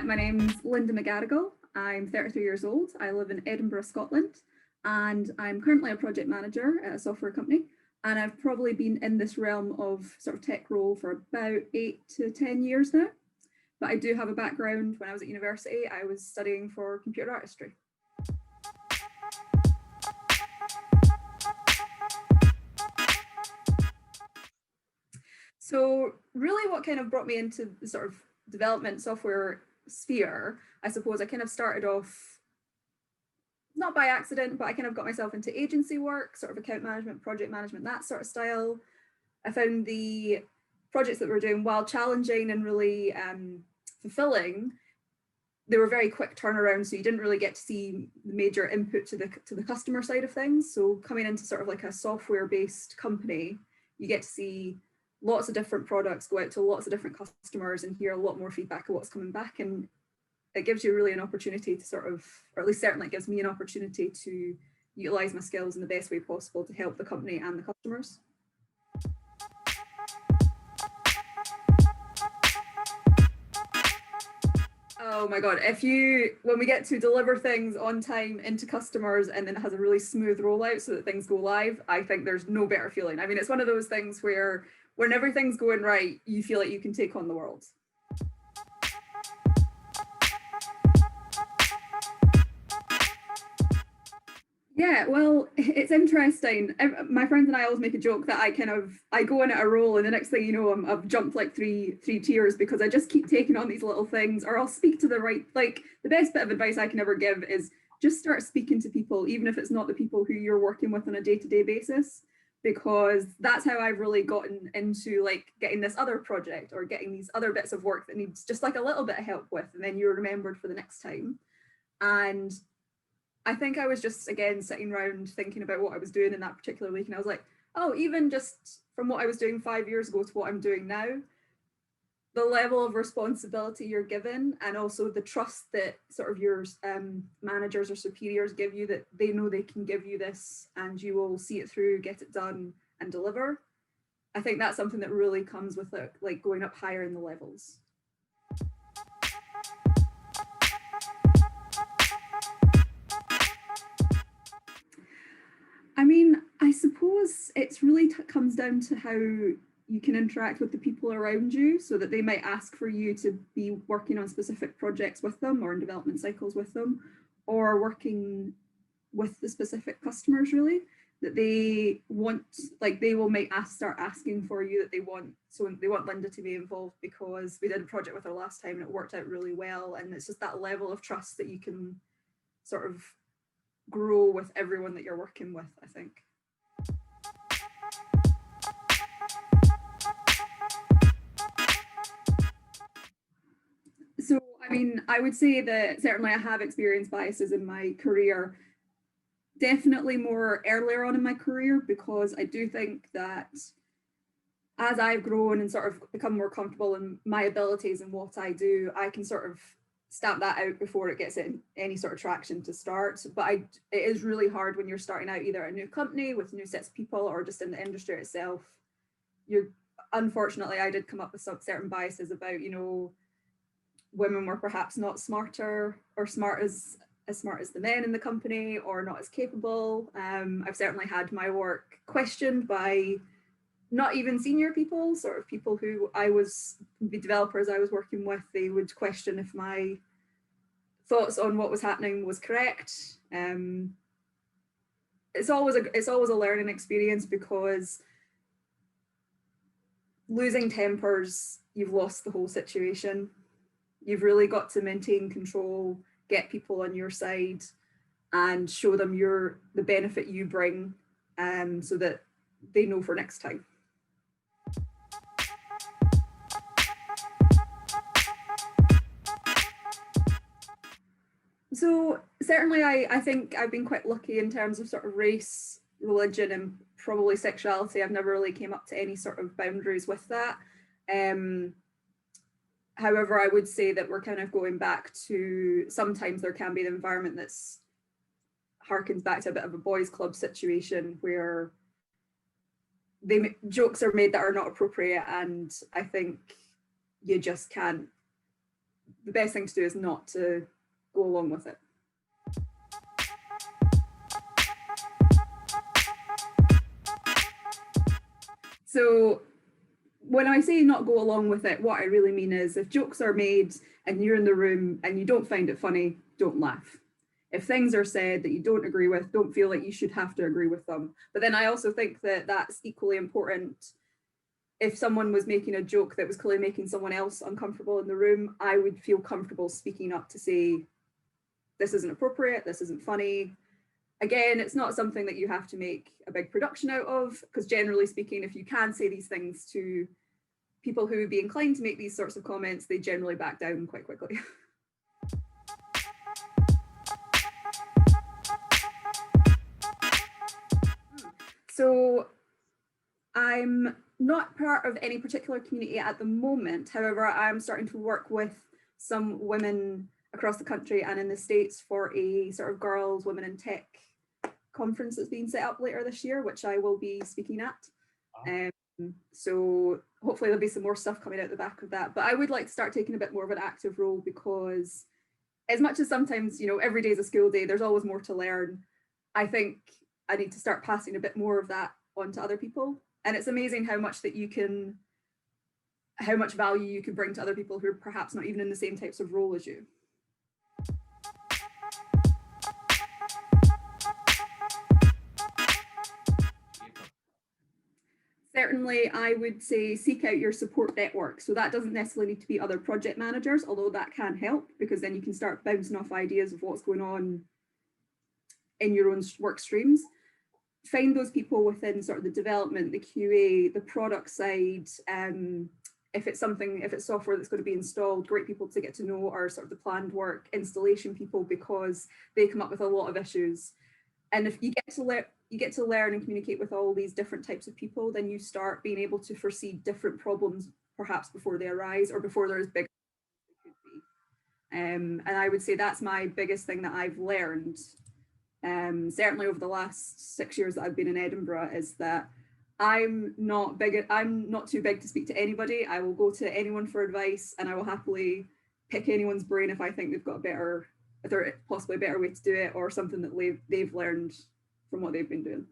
My name's Linda McGarrigle. I'm 33 years old. I live in Edinburgh, Scotland, and I'm currently a project manager at a software company. And I've probably been in this realm of sort of tech role for about 8 to 10 years now. But I do have a background. When I was at university, I was studying for computer artistry. So really what kind of brought me into the sort of development software sphere, I suppose I kind of started off not by accident, but I kind of got myself into agency work, sort of account management, project management, that sort of style. I found the projects that we were doing, while challenging and really fulfilling, they were very quick turnaround, so you didn't really get to see the major input to the customer side of things. So coming into sort of like a software-based company, you get to see lots of different products, go out to lots of different customers and hear a lot more feedback of what's coming back. And it gives you really an opportunity to sort of, or at least certainly it gives me an opportunity to utilize my skills in the best way possible to help the company and the customers. Oh my God, when we get to deliver things on time into customers and then it has a really smooth rollout so that things go live, I think there's no better feeling. I mean, it's one of those things where when everything's going right, you feel like you can take on the world. Yeah, well, it's interesting. My friends and I always make a joke that I go in at a roll and the next thing you know, I've jumped like three tiers because I just keep taking on these little things, or I'll speak to like the best bit of advice I can ever give is just start speaking to people, even if it's not the people who you're working with on a day-to-day basis, because that's how I've really gotten into like getting this other project or getting these other bits of work that needs just like a little bit of help with, and then you're remembered for the next time. And I think I was just, again, sitting around thinking about what I was doing in that particular week. And I was like, oh, even just from what I was doing 5 years ago to what I'm doing now, the level of responsibility you're given and also the trust that sort of your managers or superiors give you, that they know they can give you this and you will see it through, get it done and deliver. I think that's something that really comes with it, like going up higher in the levels. I mean, I suppose it's really comes down to how you can interact with the people around you, so that they might ask for you to be working on specific projects with them or in development cycles with them, or working with the specific customers, really, that they want, like they will start asking for you, that they want Linda to be involved because we did a project with her last time and it worked out really well. And it's just that level of trust that you can sort of grow with everyone that you're working with, I think. So, I mean, I would say that certainly I have experienced biases in my career, definitely more earlier on in my career, because I do think that as I've grown and sort of become more comfortable in my abilities and what I do, I can sort of stamp that out before it gets in any sort of traction to start. But it is really hard when you're starting out either at a new company with new sets of people or just in the industry itself. Unfortunately, I did come up with some certain biases about, women were perhaps not smarter or as smart as the men in the company, or not as capable. I've certainly had my work questioned by not even senior people, sort of people who the developers I was working with, they would question if my thoughts on what was happening was correct. It's always a learning experience, because losing tempers, you've lost the whole situation. You've really got to maintain control, get people on your side and show them the benefit you bring, so that they know for next time. So certainly I think I've been quite lucky in terms of sort of race, religion and probably sexuality. I've never really came up to any sort of boundaries with that. However, I would say that we're kind of going back to, sometimes there can be the environment that's harkens back to a bit of a boys' club situation where jokes are made that are not appropriate, and I think you just can't the best thing to do is not to go along with it. So when I say not go along with it, what I really mean is if jokes are made and you're in the room and you don't find it funny, don't laugh. If things are said that you don't agree with, don't feel like you should have to agree with them. But then I also think that that's equally important. If someone was making a joke that was clearly making someone else uncomfortable in the room, I would feel comfortable speaking up to say, this isn't appropriate, this isn't funny. Again, it's not something that you have to make a big production out of, because generally speaking, if you can say these things to people who would be inclined to make these sorts of comments, they generally back down quite quickly. So I'm not part of any particular community at the moment. However, I'm starting to work with some women across the country and in the States for a sort of girls, women in tech conference that's being set up later this year, which I will be speaking at. So hopefully there'll be some more stuff coming out the back of that. But I would like to start taking a bit more of an active role, because as much as sometimes, you know, every day is a school day, there's always more to learn. I think I need to start passing a bit more of that on to other people. And it's amazing how much how much value you can bring to other people who are perhaps not even in the same types of role as you. Certainly, I would say seek out your support network. So that doesn't necessarily need to be other project managers, although that can help, because then you can start bouncing off ideas of what's going on in your own work streams. Find those people within sort of the development, the QA, the product side. If it's software that's going to be installed, great people to get to know are sort of the planned work installation people, because they come up with a lot of issues. And if you get to learn and communicate with all these different types of people, then you start being able to foresee different problems perhaps before they arise, or before they're as big as they could be. And I would say that's my biggest thing that I've learned, certainly over the last 6 years that I've been in Edinburgh, is that I'm not too big to speak to anybody. I will go to anyone for advice, and I will happily pick anyone's brain if I think they've got if there's possibly a better way to do it, or something that they've learned from what they've been doing.